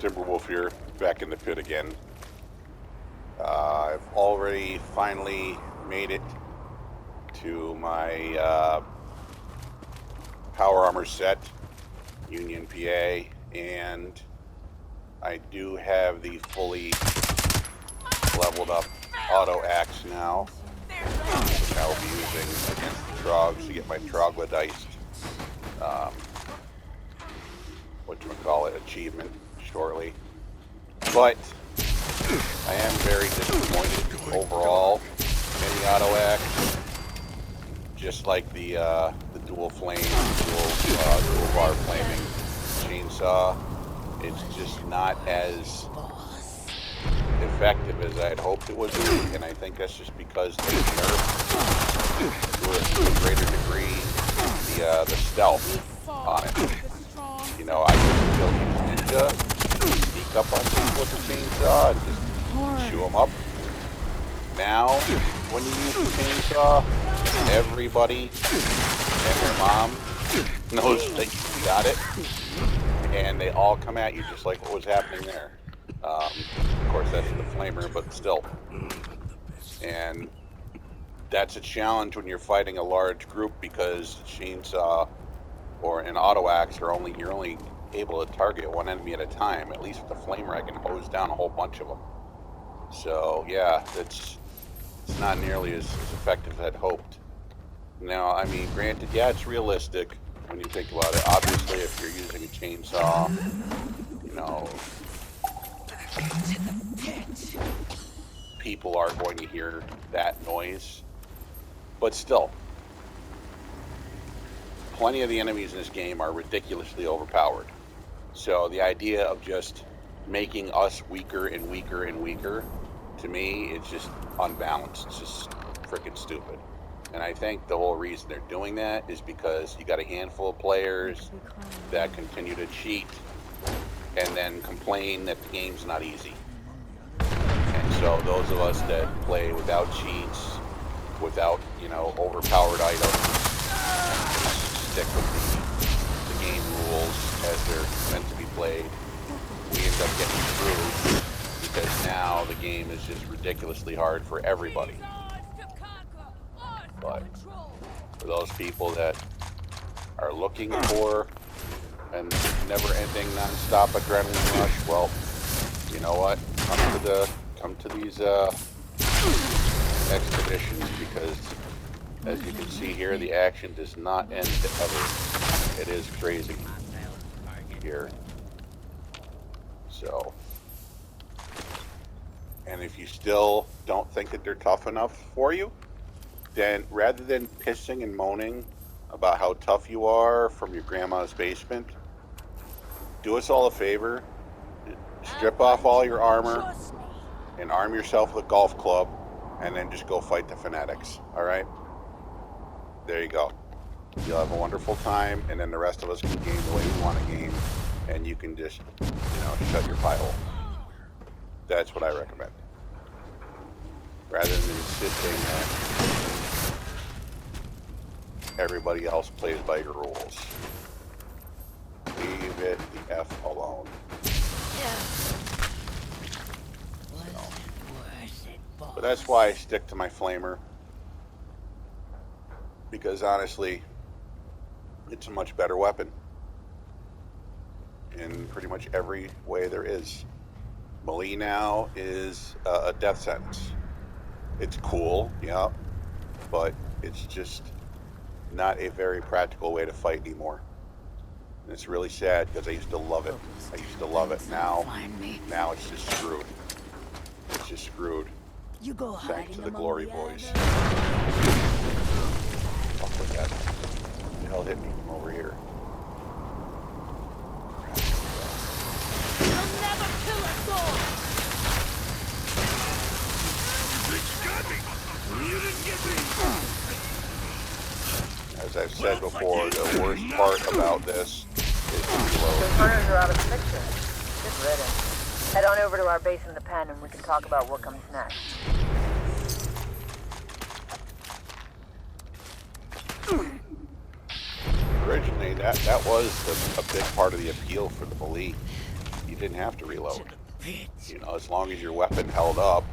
Timberwolf here, back in the pit again. I've already finally made it to my power armor set, Union PA, and I do have the fully leveled up auto axe now, which I will be using against the trogs to get my troglodyte achievement shortly. But I am very disappointed overall in the auto axe. Just like the dual flame, dual bar flaming chainsaw, it's just not as effective as I had hoped it would be, and I think that's just because they nerfed to a greater degree the stealth on it. You know, I could still use ninja, sneak up on people with the chainsaw, and just chew them up. Now, when you use the chainsaw, everybody and their mom knows that you got it, and they all come at you just like what was happening there. Of course, that's the flamer, but still. And that's a challenge when you're fighting a large group, because the chainsaw or an auto axe you're only able to target one enemy at a time. At least with the flamer, I can hose down a whole bunch of them. So yeah, it's not nearly as effective as I'd hoped. Now, I mean, granted, yeah, it's realistic when you think about it. Obviously, if you're using a chainsaw, you know, people are going to hear that noise. But still, plenty of the enemies in this game are ridiculously overpowered. So the idea of just making us weaker and weaker and weaker, to me, it's just unbalanced. It's just freaking stupid. And I think the whole reason they're doing that is because you got a handful of players that continue to cheat and then complain that the game's not easy. And so those of us that play without cheats, without, you know, overpowered items, stick with the game rules as they're meant to be played, we end up getting screwed, because now the game is just ridiculously hard for everybody. But for those people that are looking for a never-ending, non-stop adrenaline rush, well, you know what? Come to these expeditions, because as you can see here, the action does not end ever. It is crazy here. So, and if you still don't think that they're tough enough for you, then rather than pissing and moaning about how tough you are from your grandma's basement, do us all a favor, strip off all your armor and arm yourself with a golf club, and then just go fight the Fanatics, alright? There you go. You'll have a wonderful time, and then the rest of us can game the way we want to game, and you can just, you know, shut your pie hole. That's what I recommend. Rather than insisting that everybody else plays by your rules. Leave it the F alone. But that's why I stick to my flamer, because honestly, it's a much better weapon in pretty much every way there is. Melee now is a death sentence. It's cool, yeah, but it's just not a very practical way to fight anymore. And it's really sad, because I used to love it. I used to love it. Now it's just screwed. It's just screwed. You go Thanks to the Glory Boys. Fuck with that. The hell hit me from over here? You'll never kill us all. You didn't get me. As I've said before, the worst part about this is the reload. The runners are out of the picture. Just read it. Head on over to our base in the pen and we can talk about what comes next. Originally, that was a big part of the appeal for the melee. you didn't have to reload. You know, as long as your weapon held up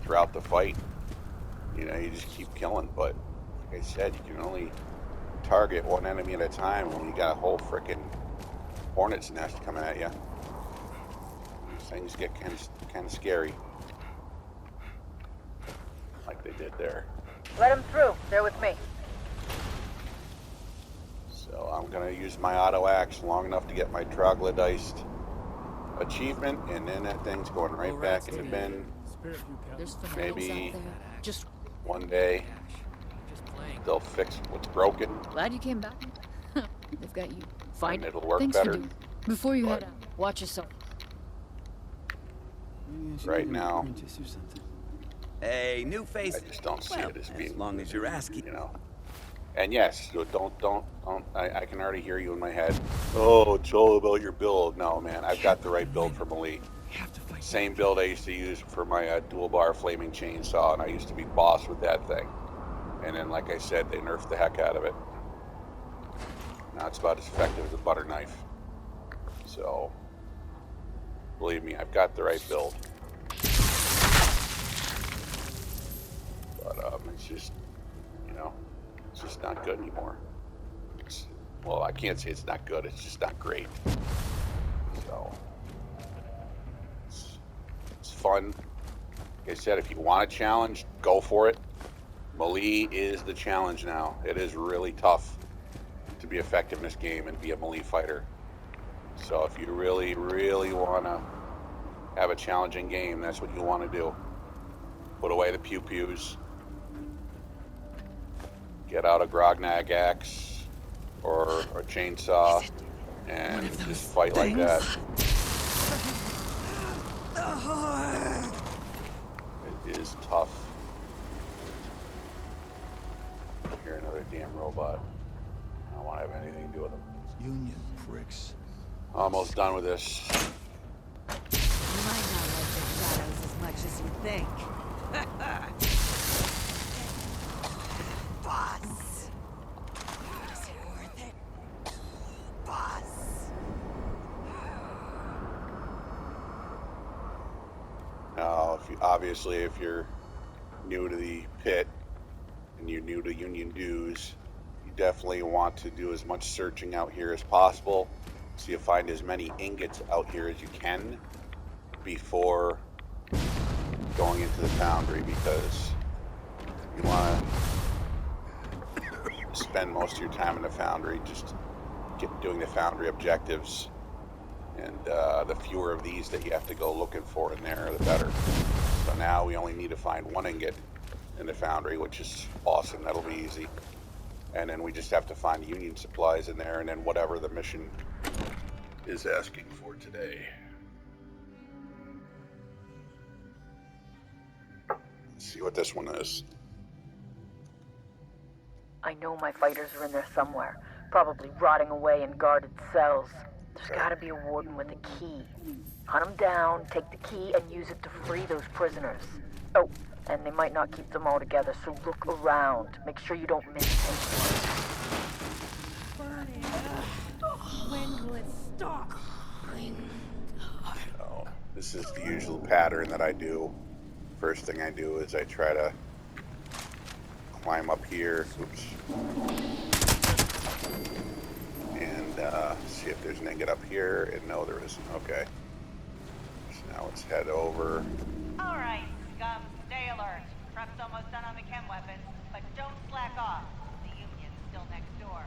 throughout the fight, you know, you just keep killing. But like I said, you can only target one enemy at a time when you got a whole frickin' hornet's nest coming at you. Things get kind of scary, like they did there. Let them through. They're with me. So I'm gonna use my auto axe long enough to get my troglodyte achievement, and then that thing's going right back in the bin. There's fanatics Maybe out there. Just one day they'll fix what's broken, glad you came back. They've got you. Fine. and it'll work Thanks better. for doing. Before you But head out, watch yourself. right now, Hey, new face. I just don't see it as being, As long as you're asking. you know. And yes, so don't. I can already hear you in my head. Oh, it's all about your build. No, man, I've got the right build from Elite. Same build I used to use for my dual bar flaming chainsaw, and I used to be boss with that thing. And then, like I said, they nerfed the heck out of it. Now it's about as effective as a butter knife. So, believe me, I've got the right build. But it's just, you know, it's just not good anymore. Well, I can't say it's not good, it's just not great. So, it's fun. Like I said, if you want a challenge, go for it. Melee is the challenge now. It is really tough to be effective in this game and be a melee fighter. So if you really, really want to have a challenging game, that's what you want to do. Put away the pew-pews. Get out a grognag axe or a chainsaw and just fight like that. It is tough. You're another damn robot. I don't want to have anything to do with them. Union pricks. Almost done with this. You might not like the shadows as much as you think. Boss. Is it worth it? Boss. Now, obviously, if you're new to the pit and you're new to Union dues, you definitely want to do as much searching out here as possible, so you find as many ingots out here as you can before going into the foundry, because you want to spend most of your time in the foundry just doing the foundry objectives, and the fewer of these that you have to go looking for in there, the better. So now we only need to find one ingot in the foundry, which is awesome. That'll be easy. And then we just have to find Union supplies in there, and then whatever the mission is asking for today. Let's see what this one is. I know my fighters are in there somewhere, probably rotting away in guarded cells. There's gotta be a warden with a key. Hunt them down, take the key, and use it to free those prisoners. Oh, and they might not keep them all together, so look around. Make sure you don't miss anything. When will it stop? So this is the usual pattern that I do. First thing I do is I try to climb up here. Oops. And see if there's an ingot up here. And no, there isn't. Okay. So now let's head over. Alright, scum, stay alert. Prep's almost done on the chem weapons, but don't slack off. The Union's still next door.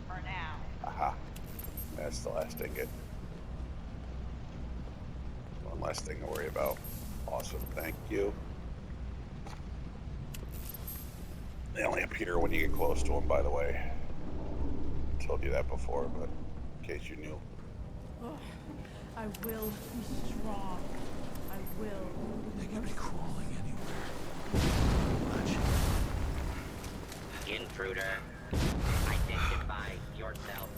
For now. Aha. That's the last ingot. One less thing to worry about. Awesome, thank you. They only appear when you get close to them, by the way. I told you that before, but in case you knew. Oh, I will be strong. I will. They can be crawling anywhere. Intruder, identify yourself.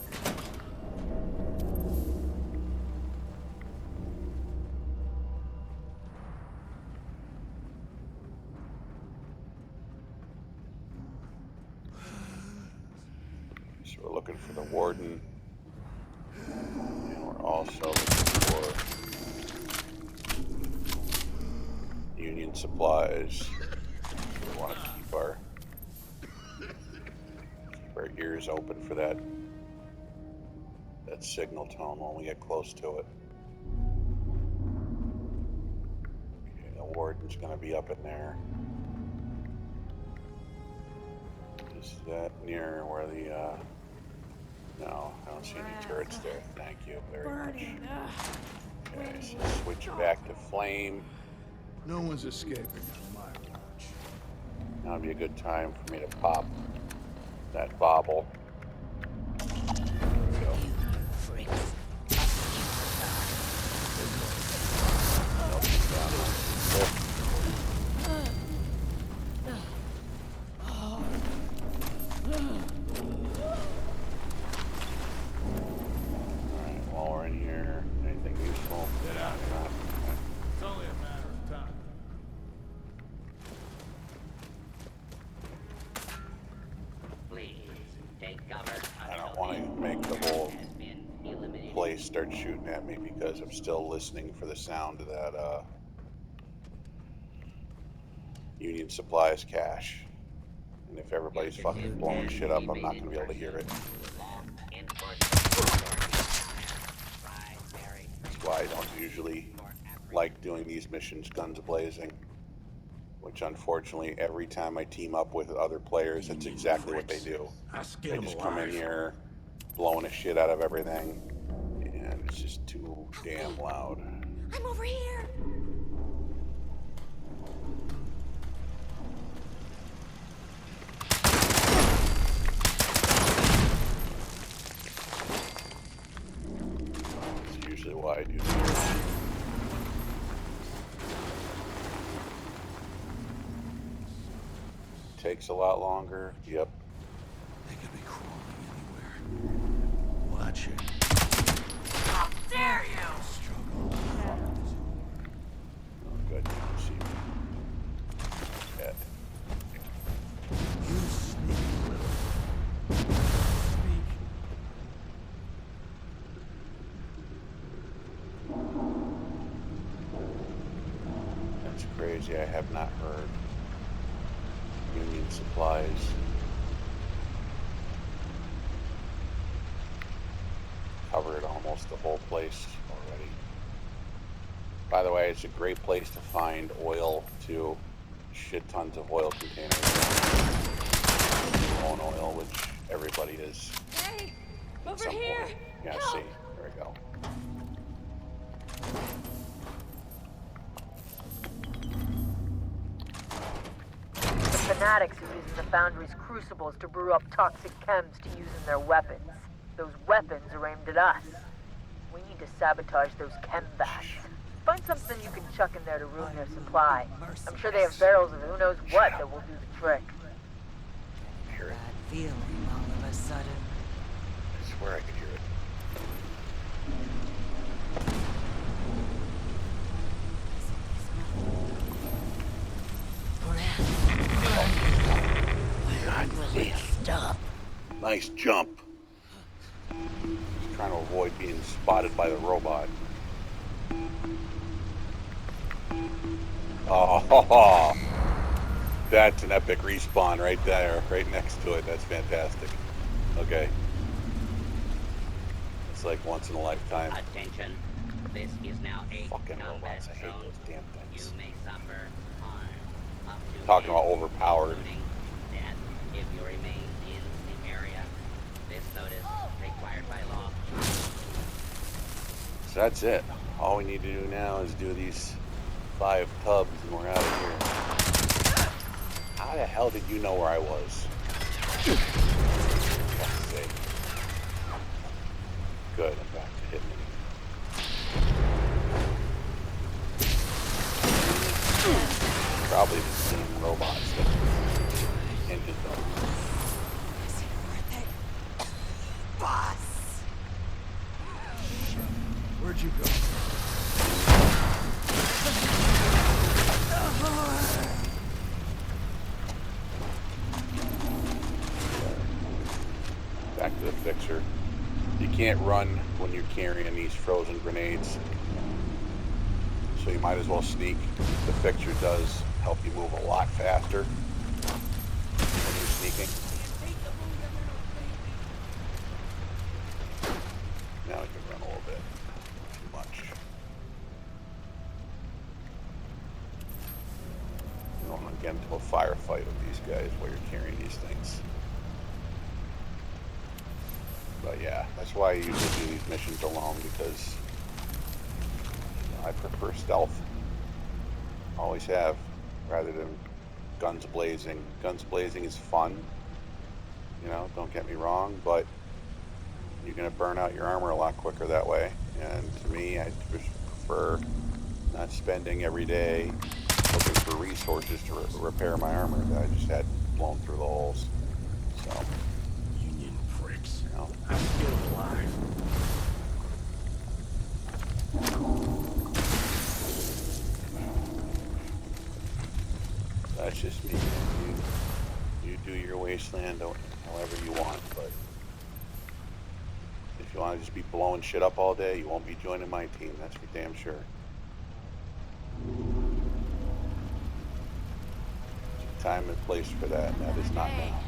So we're looking for the warden, and we're also looking supplies. We want to keep our ears open for that signal tone when we get close to it. Okay, the warden's going to be up in there. Is that near where the no, I don't see any turrets there. Thank you very much. Okay, so switch back to flame. No one's escaping on my watch. Now would be a good time for me to pop that bobble. There we go. Nope, he's down there. Alright, while we're in here, anything useful? Get out. Not. It's only a matter of time. Please, take cover. I don't want to make the whole place start shooting at me because I'm still listening for the sound of that Union Supplies cache. And if everybody's fucking blowing shit up, I'm not going to be able to hear it. That's why I don't usually like doing these missions guns blazing. Which unfortunately, every time I team up with other players, that's exactly what they do. They just come in here, blowing the shit out of everything, and it's just too damn loud. I'm over here. That's usually why I do this. Takes a lot longer. Yep. They could be crawling anywhere. Watch it. How dare you! Struggle. Oh, good. You can see me. Cat. You sneaky little. Sneak. That's crazy. I have not heard Union Supplies. Covered almost the whole place already. By the way, it's a great place to find oil too. Shit tons of oil containers. Own oil, which everybody is. Hey, at over some here. point. Yeah, Help. see. There we go. The Fanatics are using the Foundry's crucibles to brew up toxic chems to use in their weapons. Those weapons are aimed at us. We need to sabotage those chem vats. Find something you can chuck in there to ruin their supply. I'm sure they have barrels of who knows what that will do the trick. Hear it. Bad feeling all of a sudden. I swear I could hear it. God damn. Stop. Nice jump. Just trying to avoid being spotted by the robot. Oh, that's an epic respawn right there, right next to it. That's fantastic. Okay. It's like once in a lifetime. Attention. This is now a Fucking combat robots. I hate zone. those damn You things. may suffer harm. Up to Talking about death, overpowered. including death if you remain in the area. This notice required by law. So that's it. All we need to do now is do these 5 tubs and we're out of here. How the hell did you know where I was? For fuck's sake. Good, I'm back to hitting it. Probably the same robots that ended them. Is it worth it? Boss! Where'd you go? Back to the fixer. You can't run when you're carrying these frozen grenades. So so you might as well sneak. The fixture does help you move a lot faster when you're sneaking. Now we can run a little bit. Too much. You don't want to get into a firefight with these guys while you're carrying these things. But yeah, that's why I usually do these missions alone, because I prefer stealth. Always have, rather than guns blazing. Guns blazing is fun, you know, don't get me wrong, but you're going to burn out your armor a lot quicker that way. And to me, I prefer not spending every day looking for resources to repair my armor that I just had blown through the holes. So, Union pricks. you know. I'm still alive. That's just me. You do your wasteland however you want, but if you want to just be blowing shit up all day, you won't be joining my team. That's for damn sure. There's a time and place for that, and that is not now.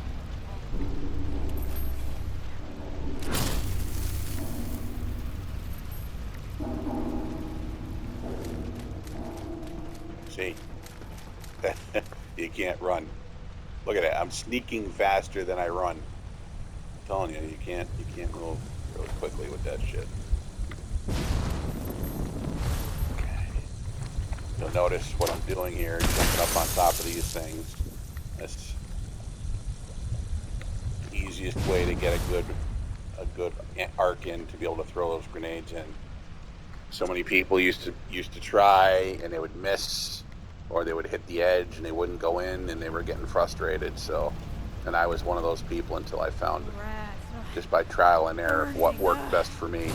See? You can't run. Look at that. I'm sneaking faster than I run. I'm telling you, you can't move really quickly with that shit. Okay. You'll notice what I'm doing here, jumping up on top of these things. That's the easiest way to get a good arc in to be able to throw those grenades in. So many people used to try and they would miss, or they would hit the edge and they wouldn't go in, and they were getting frustrated. So, and I was one of those people until I found it, just by trial and error, what worked best for me.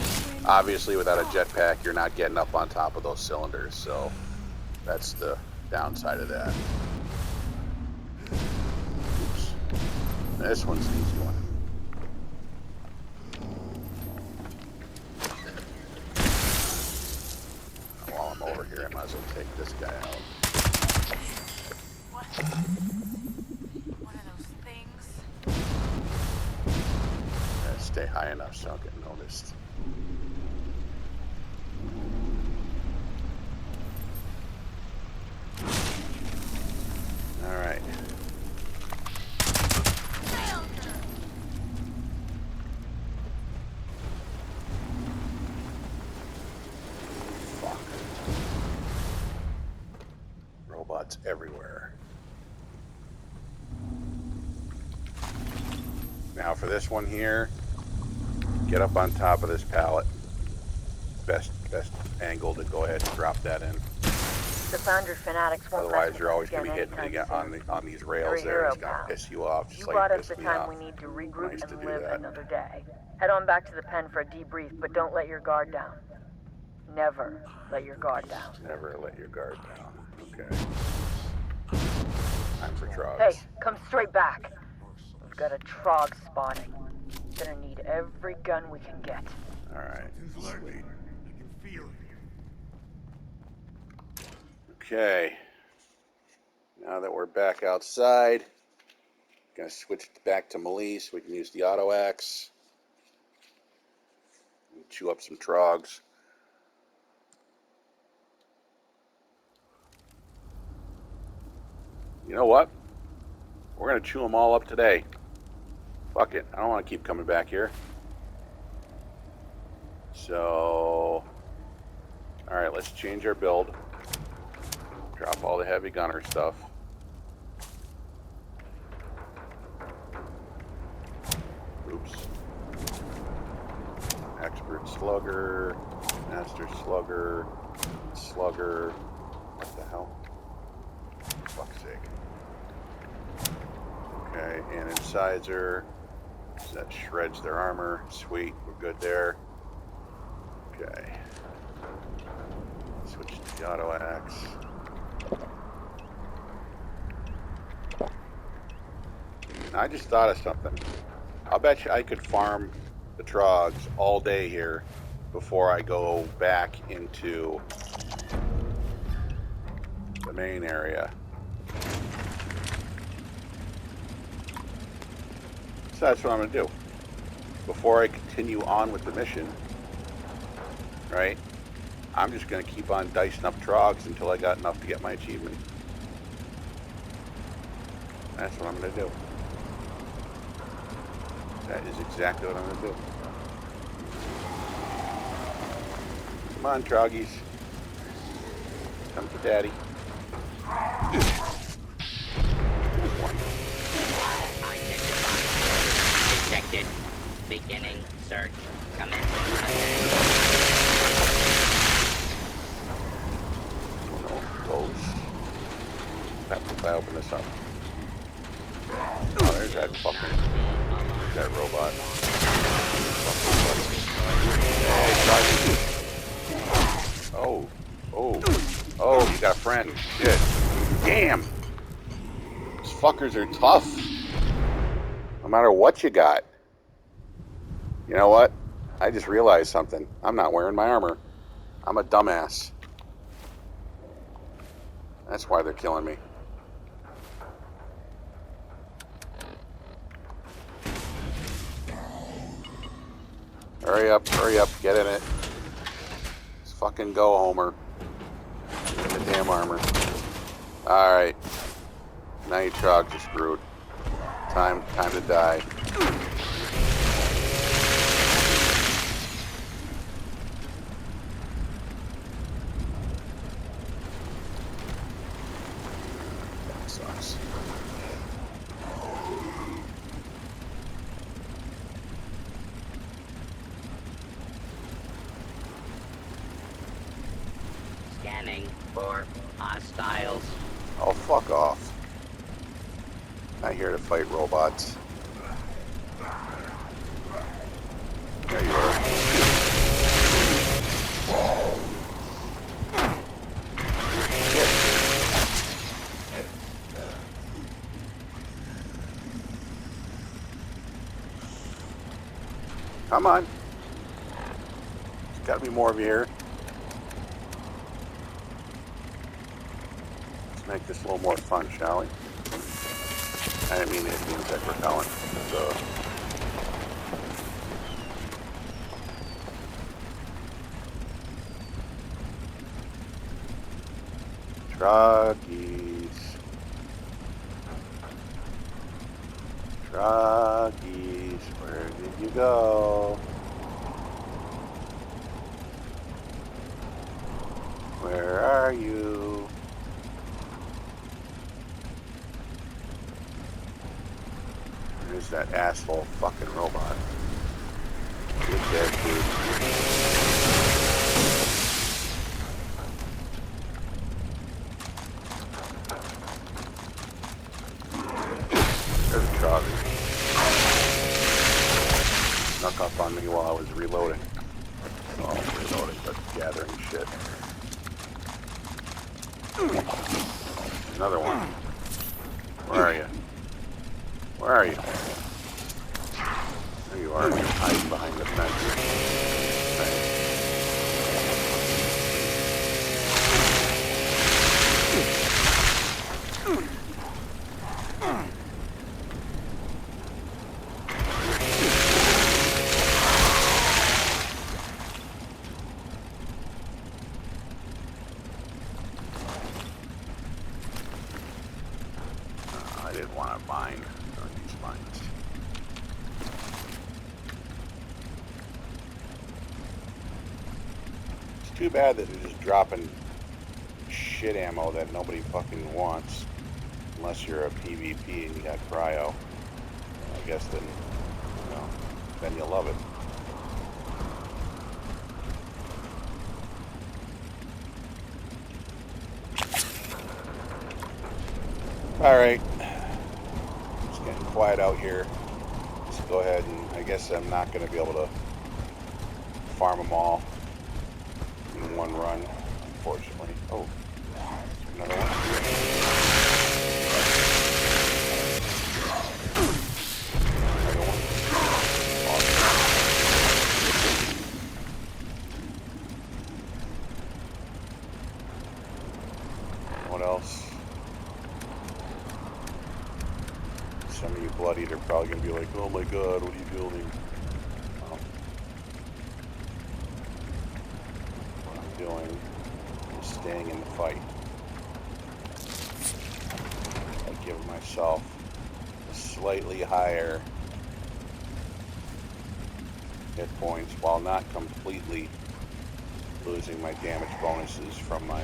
Obviously, without a jetpack, you're not getting up on top of those cylinders, so that's the downside of that. Oops. This one's an easy one. While I'm over here, I might as well take this guy out. What? One of those things? Gotta stay high enough so I don't get noticed. Alright. Fuck. Robots everywhere. Now for this one here, get up on top of this pallet. Best angle to go ahead and drop that in. The foundry Fanatics won't Otherwise, you're always going to be hitting anytime on these rails You're a there. hero, It's going to pal. piss you off, just You like bought it us the pissed me time off. we need to when I regroup used to and do live that. another day. Head on back to the pen for a debrief, but don't let your guard down. Never let your guard down. Never let your guard down. Okay. Time for trogs. Hey, come straight back. We've got a trog spotting. Gonna need every gun we can get. Alright, Something's lurking. sweet. I can feel it. Okay. Now that we're back outside, gonna switch back to melee so we can use the auto axe. Chew up some trogs. You know what? We're gonna chew them all up today. Fuck it. I don't want to keep coming back here. So, alright, let's change our build. Drop all the heavy gunner stuff. Oops. Expert slugger, master slugger, slugger. What the hell? For fuck's sake. Okay, and incisor. That shreds their armor. Sweet, we're good there. Okay. Switch to the auto axe. I just thought of something. I'll bet you I could farm the trogs all day here before I go back into the main area. So that's what I'm going to do. Before I continue on with the mission, right, I'm just going to keep on dicing up trogs until I got enough to get my achievement. That's what I'm going to do. That is exactly what I'm going to do. Come on, troggies. Come to daddy. Detected. Beginning search. Commencing. Close. If I open this up. Oh, there's that fucking... that robot. Hey, oh. Oh, you got a friend. Shit. Damn. These fuckers are tough. No matter what you got. You know what? I just realized something. I'm not wearing my armor. I'm a dumbass. That's why they're killing me. Hurry up, get in it. Let's fucking go, Homer. Get in the damn armor. Alright. Now you trogs are screwed. Time to die. That sucks. Scanning for hostiles. Oh, fuck off. Not here to fight robots. There you are. Come on. There's gotta be more of you here. Let's make this a little more fun, shall we? I didn't mean it means that we're going. So. Troggies. Troggies, where did you go? Where are you? Where's that asshole fucking robot? You're dead, dude. There's a trog. Snuck up on me while I was reloading. Well, reloading, but gathering shit. Another one. Where are you? Where are you? There you are. Hiding behind the fence. Right. I didn't want to bind. It's too bad that they're just dropping shit ammo that nobody fucking wants. Unless you're a PvP and you got cryo. I guess then, you know, then you'll love it. Alright. It's getting quiet out here. Let's go ahead and I guess I'm not going to be able to farm them all in one run, unfortunately. Oh, another one. Another one. Awesome. what else? Some of you bloodied are probably going to be like, oh my god, what are you building? What I'm doing is staying in the fight. I give myself a slightly higher hit points while not completely losing my damage bonuses from my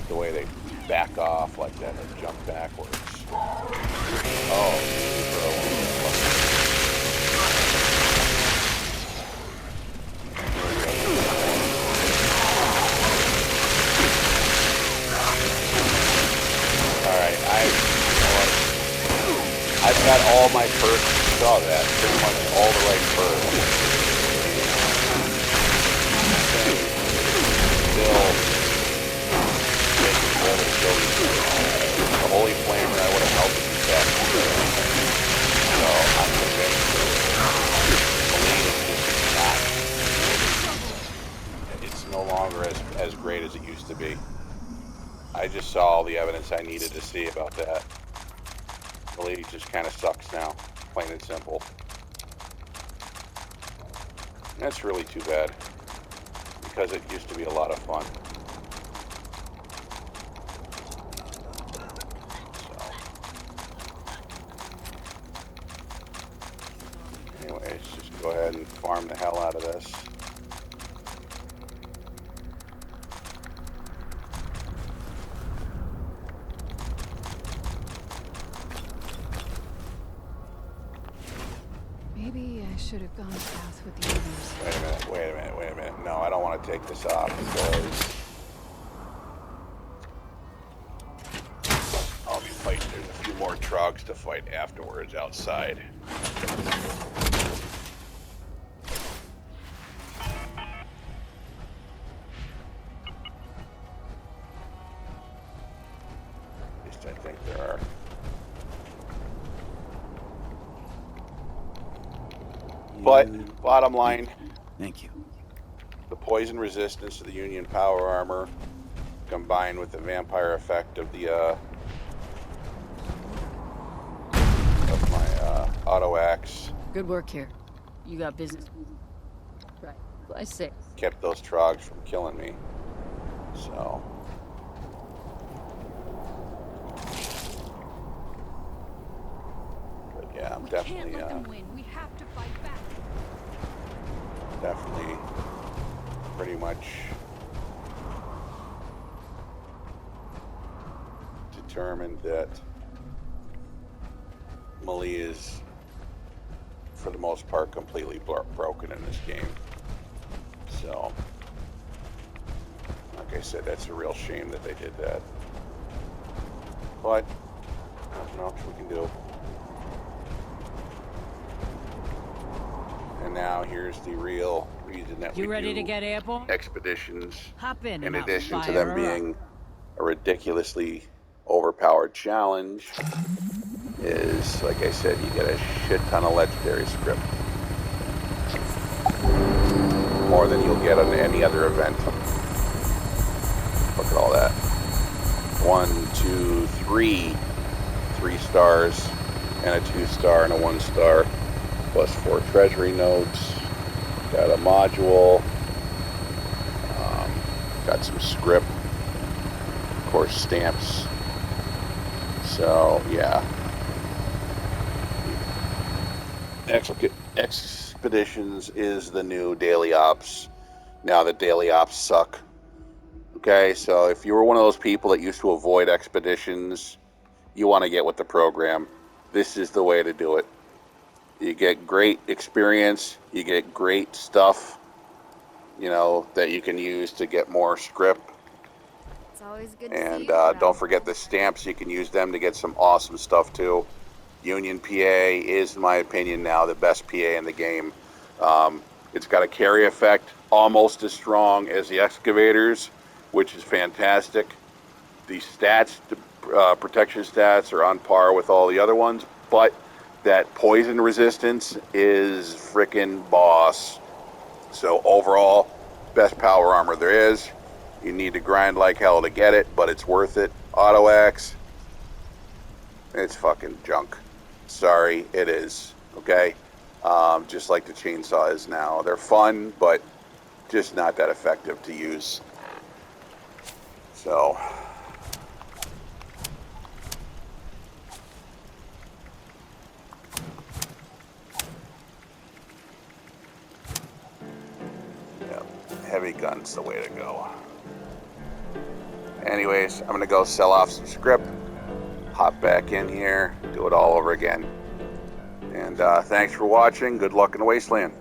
the way they back off like that and jump backwards. Oh, alright, I've got all my perks. You saw that. Pretty much all the right perks. Still the Holy Flamer, I would have helped you back. So I'm convinced the lead is just not. It's no longer as great as it used to be. I just saw all the evidence I needed to see about that. The lead just kind of sucks now, plain and simple. That's really too bad, because it used to be a lot of fun. Go ahead and farm the hell out of this. Maybe I should have gone south with the others. Wait a minute. No, I don't want to take this off because I'll be fighting. There's a few more trogs to fight afterwards outside. I think there are. But, bottom line. Thank you. The poison resistance to the Union power armor, combined with the vampire effect of the, of my, auto axe. Good work here. You got business. Right. Well, I say. Kept those trogs from killing me. So. Yeah, I'm definitely, can't let them win. We have to fight back. Definitely pretty much determined that melee is, for the most part, completely broken in this game. So, like I said, that's a real shame that they did that. But, nothing else we can do. And now here's the real reason that we ready do to get airborne? expeditions. Hop in In and addition I'll to fire them her being a ridiculously overpowered challenge, is, like I said, you get a shit ton of legendary script. More than you'll get on any other event. Look at all that. 1, 2, 3 stars, and a 2-star and a 1-star. Plus 4 treasury notes, got a module, got some script, of course stamps, so yeah. Expeditions is the new daily ops, now that daily ops suck. Okay, so if you were one of those people that used to avoid expeditions, you want to get with the program, this is the way to do it. You get great experience. You get great stuff, you know, that you can use to get more script. It's always good to see And you around, don't forget Wolf. the stamps. You can use them to get some awesome stuff too. Union PA is, in my opinion, now the best PA in the game. It's got a carry effect almost as strong as the excavators, which is fantastic. The stats, protection stats, are on par with all the other ones, but that poison resistance is freaking boss. So overall, best power armor there is. You need to grind like hell to get it, but it's worth it. Auto axe, it's fucking junk. Sorry, it is. Okay? Just like the chainsaw is now. They're fun, but just not that effective to use. So, yeah, heavy gun's the way to go. Anyways, I'm gonna go sell off some script, hop back in here, do it all over again. And thanks for watching. Good luck in the wasteland.